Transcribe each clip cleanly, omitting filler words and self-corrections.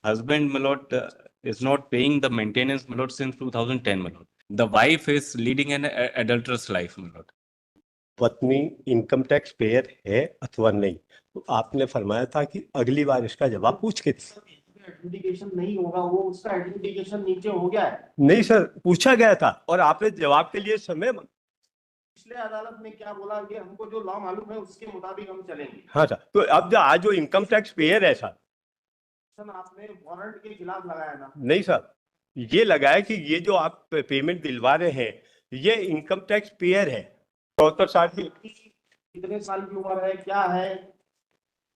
husband, my lord, is not paying the maintenance, my lord, since 2010, my lord. The wife is leading an adulterous life, my lord. पत्नी income tax payer है अथवा नहीं, तो आपने फरमाया था कि अगली बार इसका जवाब पूछ के एडजुडिकेशन नहीं होगा, वो उसका एडजुडिकेशन नीचे हो गया है। नहीं सर, पूछा गया था और आपने जवाब के लिए समय पिछले अदालत ने क्या बोला कि हमको जो लॉ मालूम है उसके मुताबिक हम चलेंगे। हाँ सर, तो अब जो आज जो इनकम टैक्स पेयर है सर, आपने वारंट के खिलाफ लगाया ना? नहीं सर, ये लगाया कि ये जो आप पेमेंट दिलवा रहे हैं ये इनकम टैक्स पेयर है। 74 साल की, कितने साल की उम्र है, क्या है,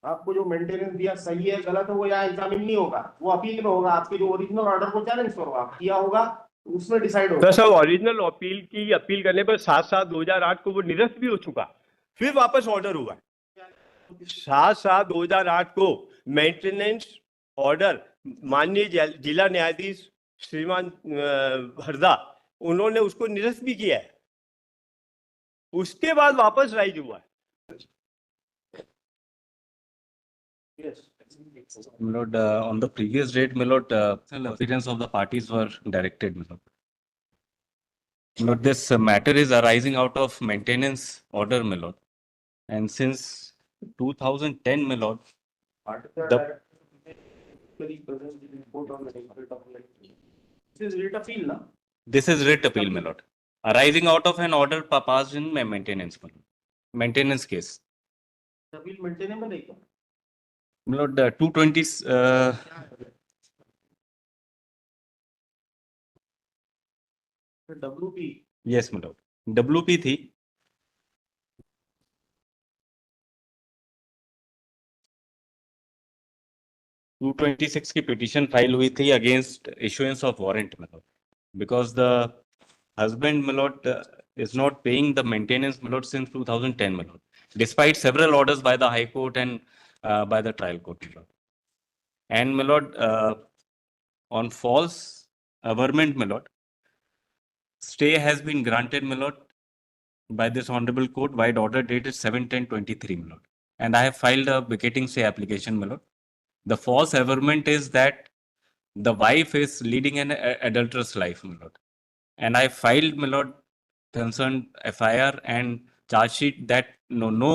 आपको जो मेंटेनेंस दिया सही है गलत है वो यहाँ एग्जामिन नहीं होगा, वो अपील में होगा। आपके जो ओरिजिनल ऑर्डर को चैलेंज करो आप किया होगा उसमें डिसाइड होगा। सर ओरिजिनल अपील की अपील करने पर 7/7/2008 को वो निरस्त भी हो चुका, फिर वापस ऑर्डर हुआ। 7/7/2008 को मेंटेनेंस ऑर्डर माननीय जिला न्यायाधीश श्रीमान हरदा, उन्होंने उसको निरस्त भी किया है, उसके बाद वापस राइज हुआ है। Yes. My lord, on the previous date, my lord, appearance of the parties were directed, my lord. My lord, this matter is arising out of maintenance order, my lord. And since 2010, my lord, This is writ appeal, na? this is writ appeal, my lord, arising out of an order passed in my maintenance, my lord. Maintenance case. Appeal maintainable है क्या? My lord, 220, WP yes, my lord, WP थी। 226 की petition file हुई थी against issuance of warrant, my lord, because the husband, my lord, is not paying the maintenance, my lord, since 2010, my lord, despite several orders by the High Court and by the trial court, my lord. And, my lord, on false averment, my lord, stay has been granted, my lord, by this honorable court, wide order dated 7/10/23, my lord. And I have filed a vacating stay application, my lord. The false averment is that the wife is leading an adulterous life, my lord. And I filed, my lord, concerned FIR and charge sheet that no.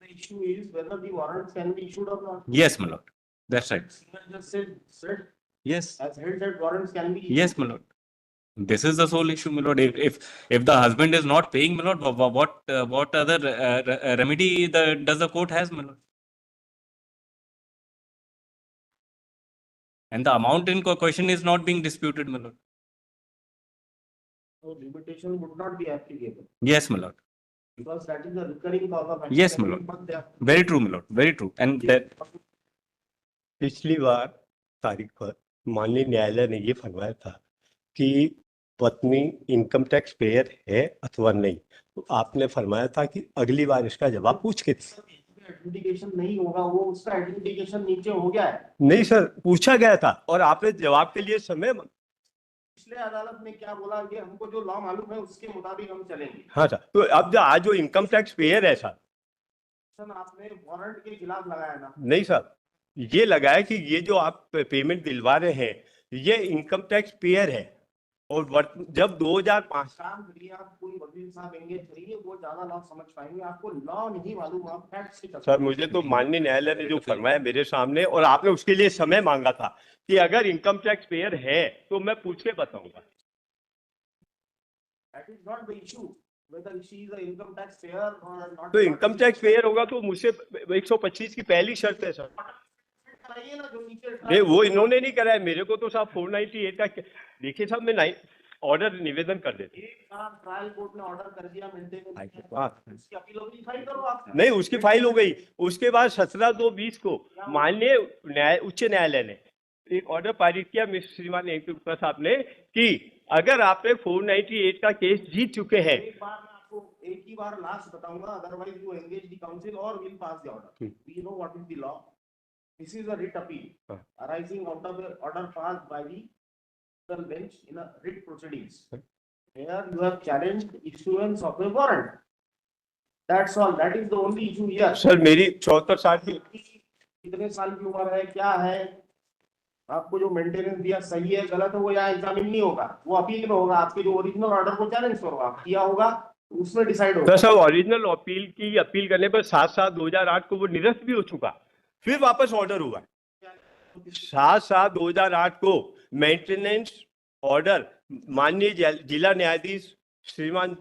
The issue is whether the warrants can be issued or not. Yes, my lord. That's right. Just said Yes. as held that warrants can be issued. Yes, my lord. This is the sole issue, my lord. If the husband is not paying, my lord, what other remedy does the court has, my lord? And the amount in question is not being disputed, my lord. So limitation would not be applicable. Yes, my lord. Because that is the recurring cause of action. Yes, my lord. Very true, my lord. Very true. And that पिछली बार तारीख पर माननीय न्यायालय ने ये फरमाया था कि पत्नी इनकम टैक्स पेयर है अथवा नहीं, तो आपने फरमाया था कि अगली बार इसका जवाब पूछ के एडजुडिकेशन नहीं होगा, वो उसका एडजुडिकेशन नीचे हो गया है। नहीं सर, पूछा गया था और आपने जवाब के लिए समय पिछले अदालत ने क्या बोला कि हमको जो लॉ मालूम है उसके मुताबिक हम चलेंगे। हाँ सर, तो अब जो आज जो इनकम टैक्स पेयर है सर, आपने वारंट के खिलाफ लगाया ना? नहीं सर, ये लगाया कि ये जो आप पेमेंट दिलवा रहे हैं ये इनकम टैक्स पेयर है। और जब 2005 काम करिए, आप कोई वकील साहब एंगेज करिए, वो ज्यादा लॉ समझ पाएंगे, आपको लॉ नहीं मालूम, आप फैक्ट्स से। सर मुझे तो माननीय न्यायालय ने जो फरमाया मेरे सामने, और आपने उसके लिए समय मांगा था कि अगर इनकम टैक्स पेयर है तो मैं पूछ के बताऊंगा। That is not the issue, whether she is an income tax payer or not. तो इनकम टैक्स पेयर होगा तो मुझसे 125 की पहली शर्त है सर। कराइए ना जो नीचे। नहीं, वो इन्होंने नहीं कराया, मेरे को तो साहब 498 का देखिए साहब, मैं ऑर्डर निवेदन कर देते। ट्रायल कोर्ट ने ऑर्डर कर दिया मेंटेनेंस, उसकी अपील होगी, फाइल करो आप। नहीं, उसकी फाइल हो गई। उसके बाद 17/2/20 को माननीय उच्च न्यायालय ने एक ऑर्डर पारित किया श्रीमान गुप्ता साहब ने कि अगर आपने 498 का केस जीत चुके हैं। एक ही बार लास्ट बताऊंगा, otherwise you engage the council और will pass the order. We know what is the law. This is a writ appeal arising out of the order passed by the bench in a writ proceedings. Here you have challenged issuance of a warrant. That's all. That is the only issue here. Sir मेरी 74 साल की, कितने साल की उम्र है, क्या है, आपको जो मेंटेनेंस दिया सही है गलत है वो यहाँ एग्जामिन नहीं होगा, वो अपील में होगा, आपके जो ओरिजिनल ऑर्डर को चैलेंज करो आप किया होगा उसमें डिसाइड होगा। तो सर ओरिजिनल अपील की अपील करने पर 7/7/2008 को वो निरस्त भी हो चुका, फिर वापस ऑर्डर हुआ। 7/7/2008 को मेंटेनेंस ऑर्डर माननीय जिला न्यायाधीश श्रीमान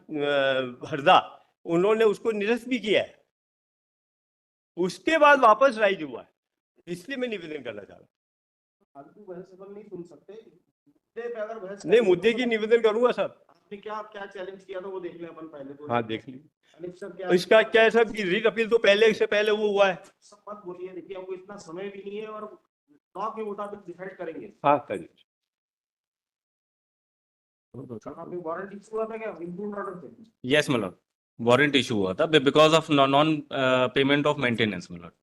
हरदा उन्होंने उसको निरस्त भी किया है, उसके बाद वापस राइज हुआ है, इसलिए मैं निवेदन करना चाह रहा हूँ। फालतू बहस अपन नहीं सुन सकते, मुद्दे पे अगर बहस नहीं करेंगे मुद्दे तो की निवेदन करूंगा सर। आपने क्या क्या चैलेंज किया था वो देख लें अपन पहले तो। हाँ देख लीजिए। अनिल सर क्या तो इसका क्या है सर कि रीट अपील तो पहले से पहले वो हुआ है। सब मत बोलिए, देखिए हमको इतना समय भी नहीं है और लॉ के मुताबिक डिसाइड करेंगे। हाँ करिए। आपने वारंट इशू हुआ था क्या इम्प्रूव्ड ऑर्डर से? Yes, my lord. Warrant issue हुआ था because of non payment of maintenance, my lord.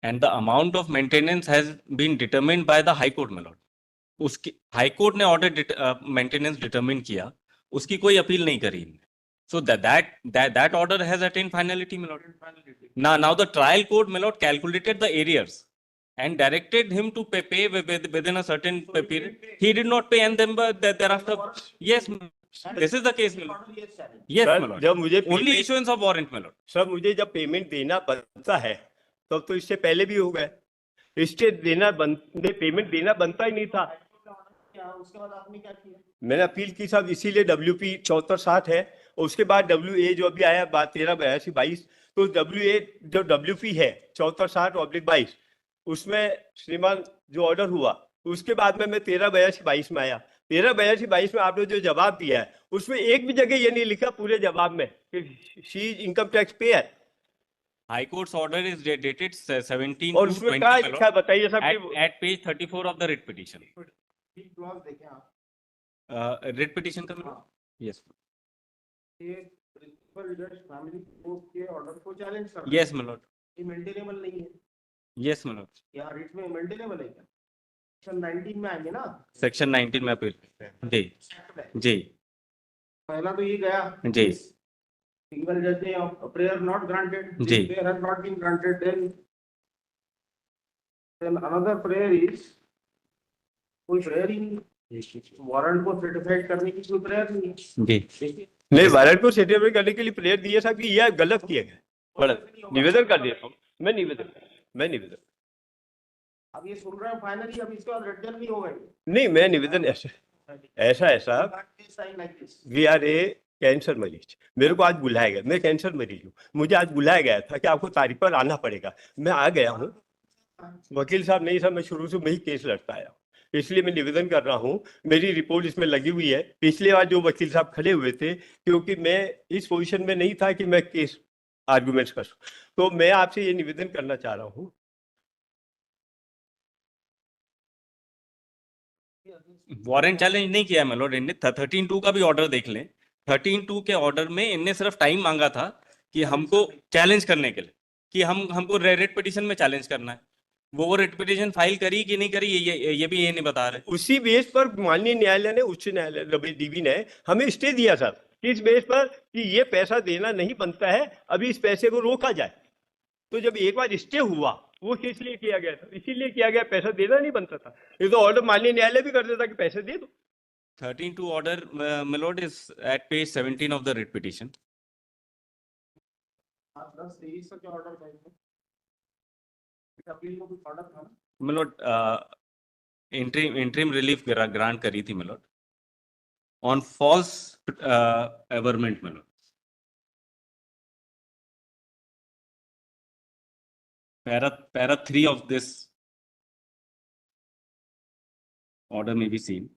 And the amount of maintenance has been determined by the High Court, my lord. उसकी high court ने order maintenance determine किया, उसकी कोई appeal नहीं करी इनने. So that order has attained finality, my lord. Now the trial court, my lord, calculated the arrears and directed him to pay within a certain period. He did not pay, and then thereafter, yes, this is the case, my lord. Yes, my sir lord. जब मुझे Only issuance of warrant, my lord. Sir मुझे जब payment देना बनता है तब तो इससे पहले भी हो गए, इससे पेमेंट देना बनता ही नहीं था। उसके बाद आपने क्या किया? मैंने अपील की साहब, इसीलिए WP 7460 है और उसके बाद WA जो अभी आया 13/82/22, तो WA जो WP है 7460/22 उसमें श्रीमान जो ऑर्डर हुआ उसके बाद में मैं 13/82/22 में आया। 13/82/22 में आपने जो जवाब दिया है उसमें एक भी जगह ये नहीं लिखा पूरे जवाब में कि she income tax payer. High Court's order is dated 17 और to उसमें 20, क्या my लिखा lord, है बताइए साहब। at page 34 of the writ petition. Clause देखें आप, Writ petition का, my lord? Yes. ये प्रिंसिपल जज फैमिली कोर्ट के ऑर्डर को चैलेंज कर रहा है। Yes, my lord. ये मेंटेनेबल नहीं है, Yes, my lord. या रिट में मेंटेनेबल है क्या? सेक्शन 19 में आएंगे ना, सेक्शन 19 में अपील जी एक्ट में जी पहला तो ये गया जी सिंगल जज ने प्रेयर नॉट ग्रांटेड, जी. Prayer has not been granted, then another prayer is कोई प्रेयर ही नहीं, वारंट को सर्टिफाइड करने की कोई प्रेयर नहीं है। जी. देखिए नहीं वारंट को सर्टिफाइड करने के लिए प्रेयर दिया साहब कि यह गलत किया गया। निवेदन कर देता हूँ मैं, निवेदन अब ये सुन रहे हैं फाइनली, अब इसके बाद रिटर्न नहीं होगा ये। नहीं, मैं निवेदन ऐसा वी आर ए कैंसर मरीज, मेरे को आज बुलाया गया, मैं कैंसर मरीज हूँ, मुझे आज बुलाया गया था कि आपको तारीख पर आना पड़ेगा, मैं आ गया हूँ। वकील साहब नहीं साहब, मैं शुरू से वही केस लड़ता आया हूँ, इसलिए मैं निवेदन कर रहा हूँ, मेरी रिपोर्ट इसमें लगी हुई है। पिछले बार जो वकील साहब खड़े हुए थे, क्योंकि मैं इस पोजीशन में नहीं था कि मैं केस आर्गुमेंट्स कर सकूं, तो मैं आपसे ये निवेदन करना चाह रहा हूँ। वारंट चैलेंज नहीं किया my lord, इनने 13(2) का भी ऑर्डर देख लें। 13(2) के ऑर्डर में इनने सिर्फ टाइम मांगा था कि हमको चैलेंज करने के लिए, कि हमको रिट पिटीशन में चैलेंज करना है। वो रिट पिटीशन फाइल करी कि नहीं करी ये भी ये नहीं बता रहे। उसी बेस पर माननीय न्यायालय ने, उच्च न्यायालय डीवी ने हमें स्टे दिया सर, किस बेस पर कि ये पैसा देना नहीं बनता है, अभी इस पैसे को रोका जाए। तो जब एक बार स्टे हुआ, वो किस लिए किया गया था? इसीलिए किया गया, पैसा देना नहीं बनता था। ये तो ऑर्डर माननीय न्यायालय भी कर देता कि पैसे दे दो। 13(2) order, my lord, is at page 17 of the writ petition. आज 10-23 का क्या ऑर्डर था इसमें? अपील को कुछ ऑर्डर था ना? My lord, interim relief grant करी थी my lord, on false averment, my lord. Para 3 of this order may be seen.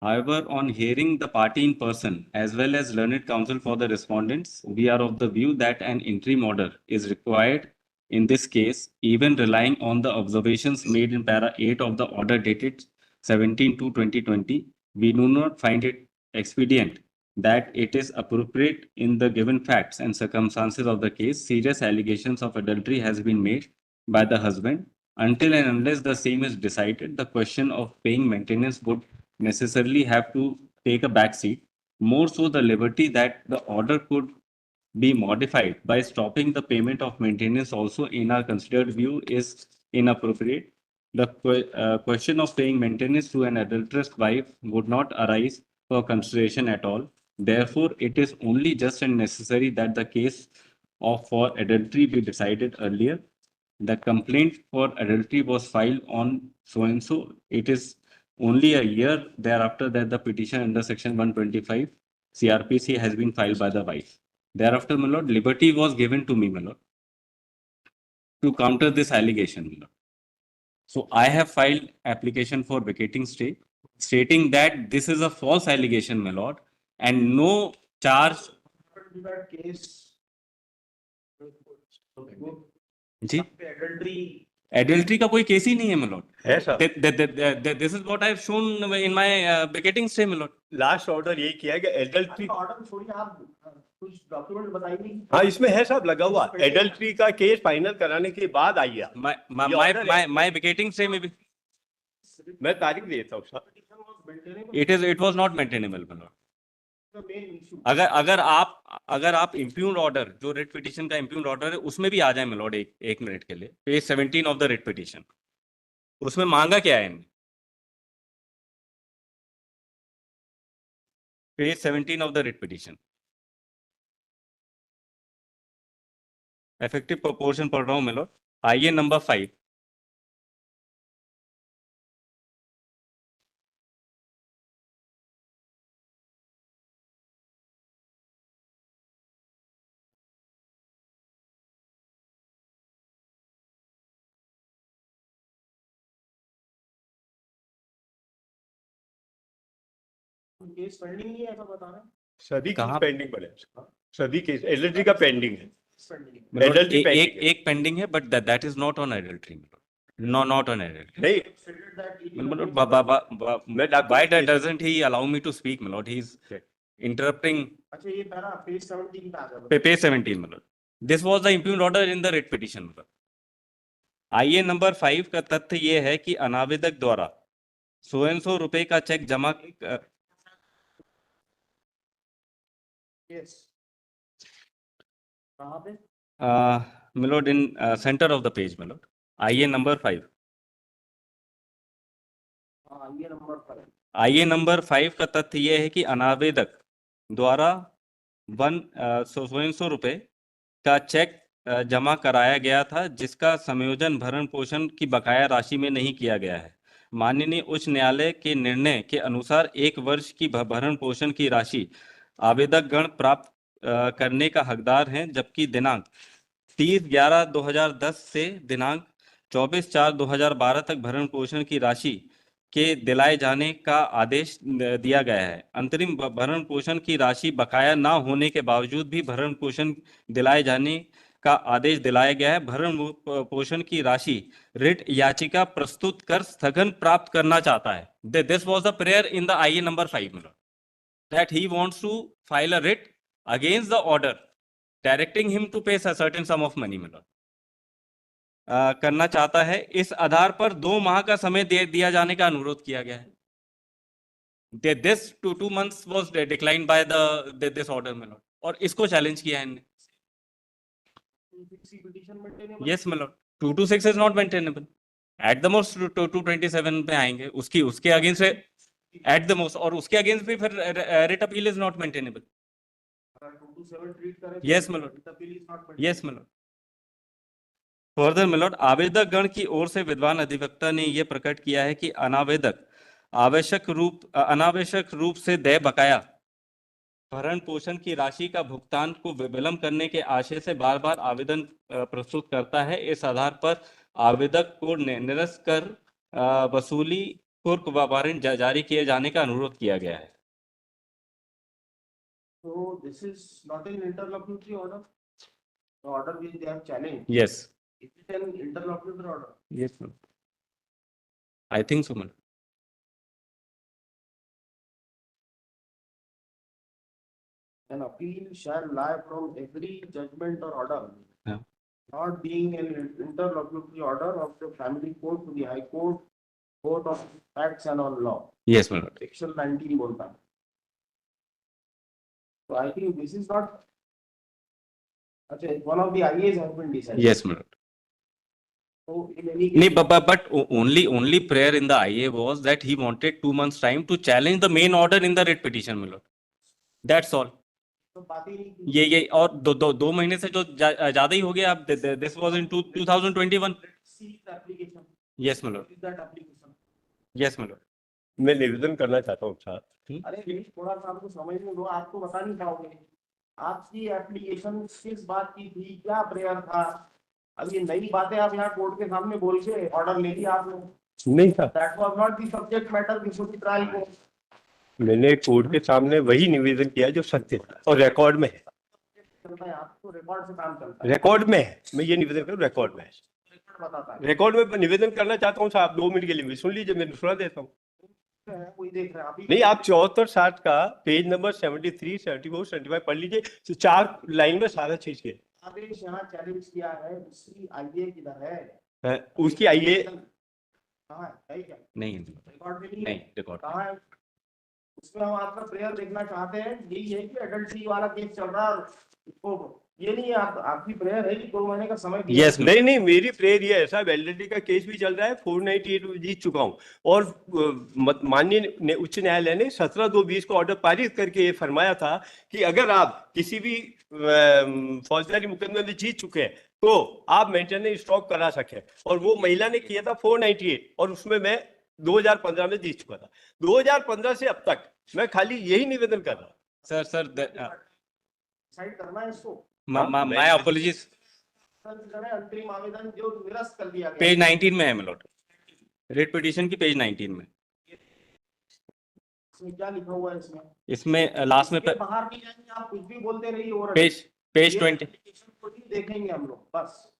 However, on hearing the party in person as well as learned counsel for the respondents, we are of the view that an interim order is required in this case, even relying on the observations made in para 8 of the order dated 17/2/2020. We do not find it expedient that it is appropriate in the given facts and circumstances of the case. Serious allegations of adultery has been made by the husband. Until and unless the same is decided, the question of paying maintenance would necessarily have to take a back seat. More so, the liberty that the order could be modified by stopping the payment of maintenance also in our considered view is inappropriate. The question of paying maintenance to an adulterous wife would not arise for consideration at all. Therefore, it is only just and necessary that the case of for adultery be decided earlier. The complaint for adultery was filed on so and so. It is only a year thereafter that the petition under section 125 CRPC has been filed by the wife. Thereafter, my lord, liberty was given to me, my lord, to counter this allegation, my lord. So I have filed application for vacating stay, stating that this is a false allegation, my lord, and no charge. That case. जी Adultery. Adultery का कोई case ही नहीं है, my lord. है sir. This is what I have shown in my vacating stay, my lord. Last order यही किया कि एडल्ट्री, ऑर्डर छोड़िए, आप कुछ डॉक्यूमेंट बताइए। हाँ इसमें है साहब लगा हुआ, एडल्ट्री का केस फाइनल कराने के बाद आइए। My vacating stay में भी मैं तारीख देता हूँ sir. it was not maintainable, my lord. अगर आप इम्प्यून्ड ऑर्डर, जो रिट पिटीशन का इम्प्यून्ड ऑर्डर है, उसमें भी आ जाए my lord, एक मिनट के लिए, page 17 of the writ petition, उसमें मांगा क्या है इन्हें? Page 17 of the writ petition, effective proportion पढ़ रहा हूं मैं लोग। आइए नंबर 5, केस पेंडिंग नहीं है ऐसा बता रहे हैं। सभी कहाँ? पेंडिंग पड़े, सभी केस एडल्ट्री का पेंडिंग है। पेंडिंग Adultery pending है। एक पेंडिंग है, but that is not on adultery, not on adultery. नहीं मैं Why doesn't he allow me to speak, my lord? He's interrupting. अच्छा ये पैरा पेज 17 पे आ गया। Page 17, my lord. This was the impugned order in the writ petition, my lord. आइए number 5 का तथ्य ये है कि अनावेदक द्वारा सौ एंड सौ रुपए का चेक जमा यस कहाँ पे? my lord, in center of the page, my lord. आइए नंबर 5, हाँ ये नंबर 5। आइए नंबर 5 का तथ्य यह है कि अनावेदक द्वारा सौ रुपए का चेक जमा कराया गया था, जिसका संयोजन भरण पोषण की बकाया राशि में नहीं किया गया है। माननीय उच्च न्यायालय के निर्णय के अनुसार 1 वर्ष की भरण पोषण की राशि आवेदक गण प्राप्त करने का हकदार हैं, जबकि दिनांक 30/11/2010 से दिनांक 24/4/2012 तक भरण पोषण की राशि के दिलाए जाने का आदेश दिया गया है। अंतरिम भरण पोषण की राशि बकाया ना होने के बावजूद भी भरण पोषण दिलाए जाने का आदेश दिलाया गया है। भरण पोषण की राशि रिट याचिका प्रस्तुत कर स्थगन प्राप्त करना चाहता है। This was the prayer in the आईए number 5 that he wants to file a writ against the order directing him to pay a certain sum of money, my lord. करना चाहता है। इस आधार पर 2 माह का समय दिया जाने का अनुरोध किया गया है। This 2 months was declined by this order, my lord, और इसको चैलेंज किया है इन्होंने। Yes, my lord. 226 is not maintainable. At the most 227 पे आएंगे, उसके अगेंस्ट at the most, और उसके अगेंस्ट भी फिर writ appeal is not maintainable. Yes, my lord. Yes, my lord. Further my lord, आवेदक गण की ओर से विद्वान अधिवक्ता ने यह प्रकट किया है कि अनावेदक अनावश्यक रूप से देय बकाया भरण पोषण की राशि का भुगतान को विलंब करने के आशय से बार बार आवेदन प्रस्तुत करता है। इस आधार पर आवेदक को निरस्त कर वसूली पूर्व वारंट जारी किए जाने का अनुरोध किया गया है। So this is not an interlocutory order. The order which they have challenged. Yes. Is it an interlocutory order? Yes, ma'am. I think so, ma'am. An appeal shall lie from every judgment or order, Yeah. not being an interlocutory order of the family court to the high court, court of facts and on law. Yes, my lord. Section 19 बोलता है। So I think this is not अच्छा, one of the IAs has been decided. Yes, my lord. So in any No, case, but only prayer in the IA was that he wanted 2 months time to challenge the main order in the writ petition, my lord. That's all. तो बात ही नहीं की. ये और दो महीने से जो ज्यादा ही हो गया. अब this was in 2021. See the application. Yes, my lord. Is that application? Yes, my lord. मैं निवेदन करना चाहता हूँ साहब। अरे प्लीज थोड़ा सा हमको समझने दो, आप तो बता नहीं पाओगे. आपकी एप्लीकेशन किस बात की थी, क्या प्रेयर था? अब ये नई बातें आप यहाँ कोर्ट के सामने बोल के ऑर्डर ले लिया आपने. नहीं था, that was not the subject matter before the trial को. मैंने कोर्ट के सामने वही निवेदन किया जो सत्य था और रिकॉर्ड में है। चलता है, आपको रिकॉर्ड से काम चलता है. रिकॉर्ड में है, मैं ये निवेदन करूँ, रिकॉर्ड में है। रिकॉर्ड बताता है. रिकॉर्ड में निवेदन करना चाहता हूँ साहब, 2 मिनट के लिए सुन लीजिए, मैं सुना देता हूँ। कोई देख रहा है अभी. नहीं, आप 74-60 का पेज नंबर 73, 74, 75 पढ़ लीजिए, 4 लाइन में सारा चीज के आदेश यहाँ चैलेंज किया है. उसकी आईए किधर है? है। उसकी आइए कहाँ है क्या? नहीं रिकॉर्ड में नहीं रिकॉर्ड. कहाँ है? उसमें हम आपका प्रेयर देखना चाहते हैं. यही है कि अडल्ट्री वाला केस चल रहा है. इसको ये नहीं है, आपकी प्रेयर है कि 2 महीने का समय दिया. Yes, नहीं नहीं, मेरी प्रेयर ये है साहब, एलएलडी का केस भी चल रहा है, 498 जीत चुका हूँ और माननीय उच्च न्यायालय ने 17/2/20 को ऑर्डर पारित करके ये फरमाया था कि अगर आप किसी भी फौजदारी मुकदमे में जीत चुके हैं तो आप मेंटेनेंस स्टॉक करा सके, और वो महिला ने किया था 498 और उसमें मैं 2015 में जीत चुका था। 2015 से अब तक मैं खाली यही निवेदन कर रहा हूँ। सर डिसाइड करना है इसको. My apologies. अंतरिम आवेदन जो निरस्त कर दिया गया. पेज 19 में है my lord. रिट पिटीशन की पेज 19 में. इसमें क्या लिखा हुआ है? इसमें लास्ट में इसके बाहर नहीं जाएंगे, आप कुछ भी बोलते रहिए. और पेज 20. application को ही देखेंगे हम लोग बस.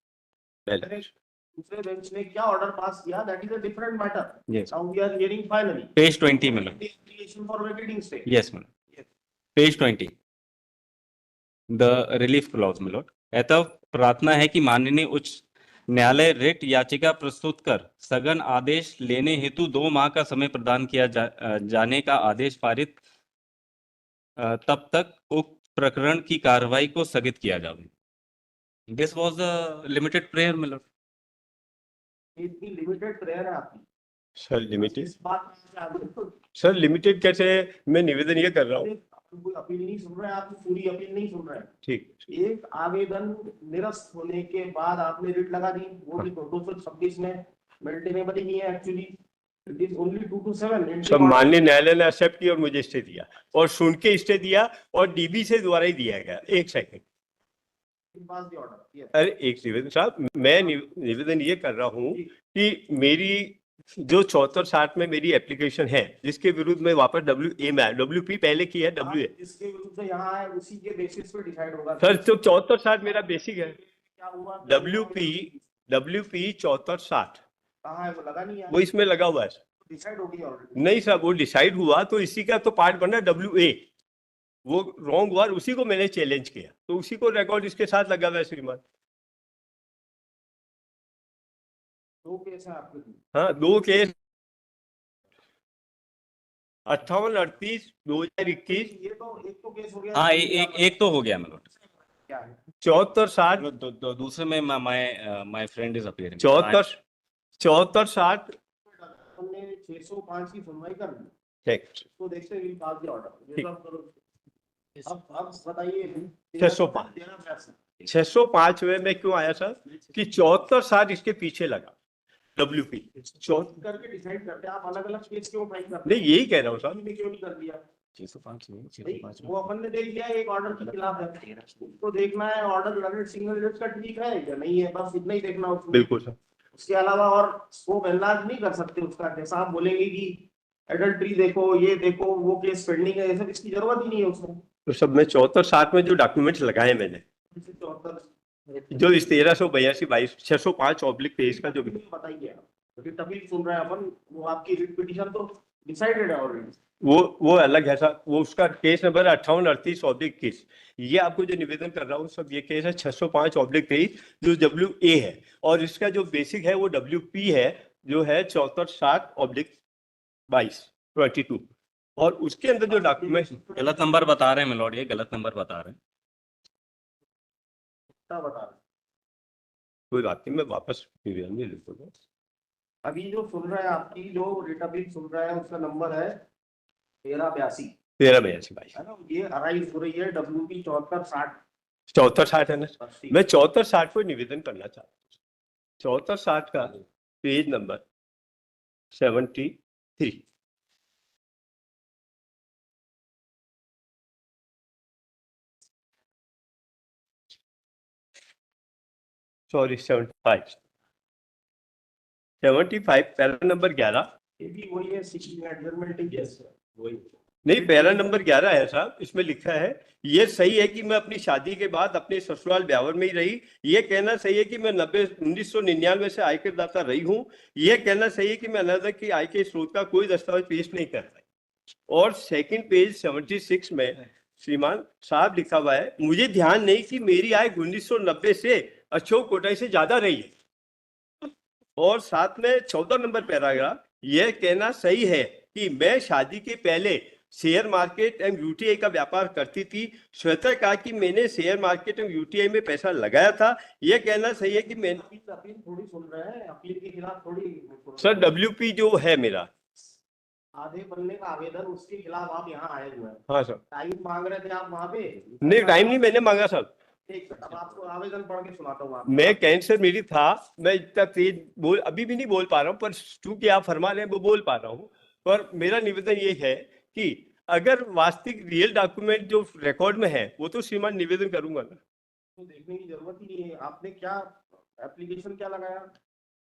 पहले दूसरे बेंच ने क्या ऑर्डर पास किया, that is a different matter. Yes. Now we are hearing finally page 20 में lord. the application for vacating stay. Yes, my lord. Page 20. The relief clause में लॉर्ड. अतः प्रार्थना है कि माननीय उच्च न्यायालय रिट याचिका प्रस्तुत कर सघन आदेश लेने हेतु 2 माह का समय प्रदान किया जाने का आदेश पारित तब तक उक्त प्रकरण की कार्रवाई को स्थगित किया जाए. This was the limited prayer में लॉर्ड. इतनी लिमिटेड प्रेयर है आपकी. सर लिमिटेड, इस बात में आप सर लिमिटेड कैसे? मैं निवेदन ये कर रहा हूँ। कोई अपील नहीं सुन रहे हैं, आप पूरी अपील नहीं सुन रहे हैं. ठीक, एक आवेदन निरस्त होने के बाद आपने रिट लगा दी, वो भी 226 में मेंटेनेबल ही है. Actually it is only 2 to 7. सब माननीय न्यायालय ने एक्सेप्ट किया और मुझे स्टे दिया, और सुन के स्टे दिया और डीबी से द्वारा ही दिया गया। एक सेकंड, अरे एक निवेदन साहब, मैं निवेदन ये कर रहा हूँ कि मेरी जो 74-60 में मेरी एप्लीकेशन है जिसके विरुद्ध में वापस WA में WP पहले की है, WA जिसके विरुद्ध यहाँ है उसी के बेसिस पे डिसाइड होगा. सर, तो 74-60 मेरा बेसिक है। क्या हुआ? WP 74-60 कहाँ है? वो लगा नहीं है. वो इसमें लगा हुआ है। डिसाइड हो गई ऑलरेडी. नहीं सर, वो डिसाइड हुआ तो इसी का तो पार्ट बना WA, वो रॉन्ग हुआ, उसी को मैंने चैलेंज किया, तो उसी को रिकॉर्ड इसके साथ लगा हुआ है श्रीमान। 2 केस है आपके. हाँ, 2 केस 58-38-2021। ये तो एक तो केस हो गया. हाँ, एक तो हो गया my lord. क्या है? 74-60 दूसरे में माय फ्रेंड इज अपीयरिंग. 74-60 हमने 605 की सुनवाई कर ली. ठीक, तो देखते हैं पास द ऑर्डर. ठीक। अब बताइए 605 605 में मैं क्यों आया सर कि 74-60 इसके पीछे लगा WP करके डिसाइड करते हैं. आप अलग अलग केस क्यों फाइल करते नहीं, यही कह रहा हूँ सर। हैं? क्यों नहीं कर दिया? 605 में भाई, वो अपन ने देख लिया एक ऑर्डर के खिलाफ है, उसको देखना है ऑर्डर लर्नेड सिंगल जज का ठीक है या नहीं है, बस इतना ही देखना उसमें. बिल्कुल सर। उसके अलावा और स्कोप एनलार्ज नहीं कर सकते उसका. जैसा आप बोलेंगे कि एडल्ट्री देखो, ये देखो, वो केस पेंडिंग है, ये सब इसकी जरूरत ही नहीं है उसमें. तो सब में 74-60 में जो डॉक्यूमेंट्स लगाए मैंने, जो इस 1382-22 605/23 का जो बताइए आप. रिट अपील सुन रहे हैं अपन, वो आपकी रिट पिटीशन तो डिसाइडेड है ऑलरेडी. वो अलग है सर, वो उसका केस नंबर 58-38/21। ये आपको जो निवेदन कर रहा हूँ सब ये केस है 605/23 जो WA है, और इसका जो बेसिक है वो WP है जो है 74-60/22, और उसके अंदर जो डॉक्यूमेंट गलत नंबर बता रहे हैं my lord. ये गलत नंबर बता रहे हैं. क्या बता रहे हैं? कोई बात नहीं, मैं वापस निवेदन में लिखूंगा। अभी जो सुन रहा है, आपकी जो रिटर्निंग सुन रहा है, उसका नंबर है 1382, 1382 भाई, है ना? ये अराइज हो रही है WP 7460 7460 है ना? 80। मैं 7460 को निवेदन करना चाहता हूँ। 7460 का page number 73, sorry 75, 75 para number 11। ये भी वही है, सीटिंग एडजस्टमेंट। यस वही। नहीं, पैरा नंबर 11 है साहब, इसमें लिखा है ये सही है कि मैं अपनी शादी के बाद अपने ससुराल ब्यावर में ही रही। ये कहना सही है कि मैं 1999 से आयकर दाता रही हूँ। ये कहना सही है कि मैं अनादर की आय के स्रोत का कोई दस्तावेज पेश नहीं कर पाई। और सेकंड पेज 76 में श्रीमान साहब लिखा हुआ है, मुझे ध्यान नहीं कि मेरी आय 1990 से अशोक कोटाई से ज्यादा रही है। और साथ में 14 नंबर पैराग्राफ, यह कहना सही है कि मैं शादी के पहले शेयर मार्केट एवं यूटीआई का व्यापार करती थी। श्वेता कहा कि मैंने शेयर मार्केट एवं यूटीआई में पैसा लगाया था। यह कहना सही है कि मैं अपील थोड़ी सुन रहे हैं, अपील के खिलाफ थोड़ी। सर डब्ल्यूपी जो है मेरा, आधे पन्ने का आवेदन, उसके खिलाफ आप यहाँ आए हुए हैं। हाँ सर। टाइम मांग रहे थे आप वहाँ पे? नहीं, टाइम नहीं मैंने मांगा सर। ठीक है, अब आपको आवेदन पढ़ के सुनाता हूँ। मैं कैंसर मेरी था, मैं इतना तेज बोल अभी भी नहीं बोल पा रहा हूँ, पर चूंकि आप फरमा रहे हैं वो बोल पा रहा हूँ। पर मेरा निवेदन ये है कि अगर वास्तविक रियल डॉक्यूमेंट जो रिकॉर्ड में है वो तो श्रीमान निवेदन करूंगा ना। तो देखने की जरूरत ही नहीं है। आपने क्या एप्लीकेशन क्या लगाया?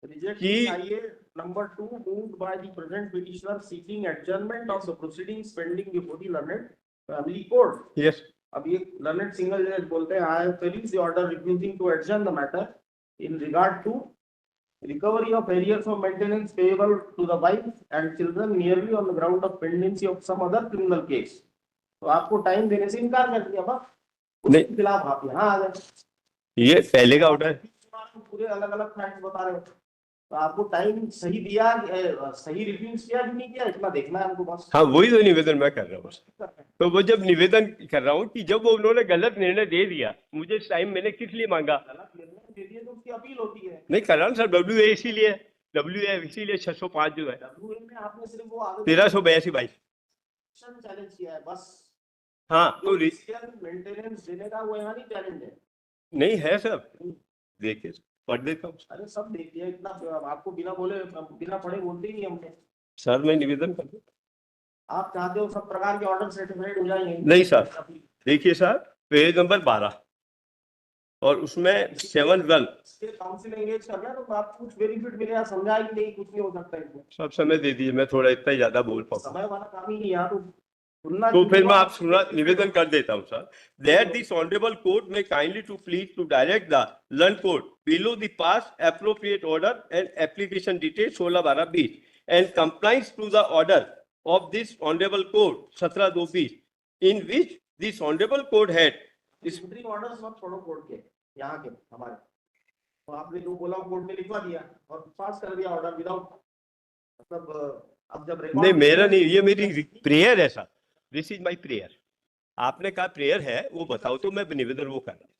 रिजेक्ट कि चाहिए। Number 2 moved by the present petitioner seeking adjournment of the proceedings pending before the learned family court. Yes, अब ये learned single judge बोलते हैं, I have released the order refusing to adjourn the matter in regard to recovery of arrears of maintenance payable to the wife and children merely on the ground of pendency of some other criminal case. तो आपको time देने से इनकार कर दिया, बस उसके खिलाफ आप यहाँ आ गए। ये पहले का ऑर्डर है। पूरे अलग अलग फैक्ट्स बता रहे हो, तो आपको टाइम सही दिया, सही रिफ्यूज किया कि नहीं किया, इतना देखना है हमको बस। हाँ, वही तो निवेदन मैं कर रहा हूँ। तो वो जब निवेदन कर रहा हूँ कि जब वो उन्होंने गलत निर्णय दे दिया, मुझे टाइम मैंने किस लिए मांगा? गलत निर्णय दे दिए तो उसकी अपील होती है। नहीं कर रहा हूँ सर, WA इसीलिए, WA इसीलिए 605 जो है, WA में आपने सिर्फ वो आवेदन 1382 भाई। चैलेंज किया है बस। हाँ तो मेंटेनेंस देने का वो यहाँ नहीं चैलेंज है। नहीं है सर, देखिए पढ़ देता हूँ अरे सब देख लिया, इतना आपको बिना बोले बिना पढ़े बोलते ही नहीं हमने। सर। मैं निवेदन कर दूं? आप चाहते हो सब प्रकार के ऑर्डर सर्टिफाइड हो जाएंगे? नहीं सर, देखिए सर पेज नंबर 12 और उसमें 7-1 काउंसिल एंगेज करना है तो आप कुछ बेनिफिट मिलेगा, समझा ही नहीं, कुछ नहीं हो सकता इसमें। सब समय दे दीजिए, मैं थोड़ा इतना ज्यादा बोल पाऊँ समय वाला काम ही नहीं यहाँ तो सुनना। तो फिर मैं आप सुना निवेदन कर देता हूँ सर। दैट दिस ऑनरेबल कोर्ट में kindly to please to direct the learn court below the pass appropriate order and application detail 16/12/20 and compliance to the order of this honourable court 17/2/20 in which this honourable court had orders मत छोड़ो court के, यहाँ के हमारे, तो आपने जो बोला कोर्ट में लिखवा दिया और पास कर दिया ऑर्डर विदाउट, मतलब अब जब नहीं मेरा नहीं, ये मेरी प्रेयर है sir, this is my prayer. आपने कहा प्रेयर है, वो बताओ तो मैं निवेदन वो कर रहा हूँ।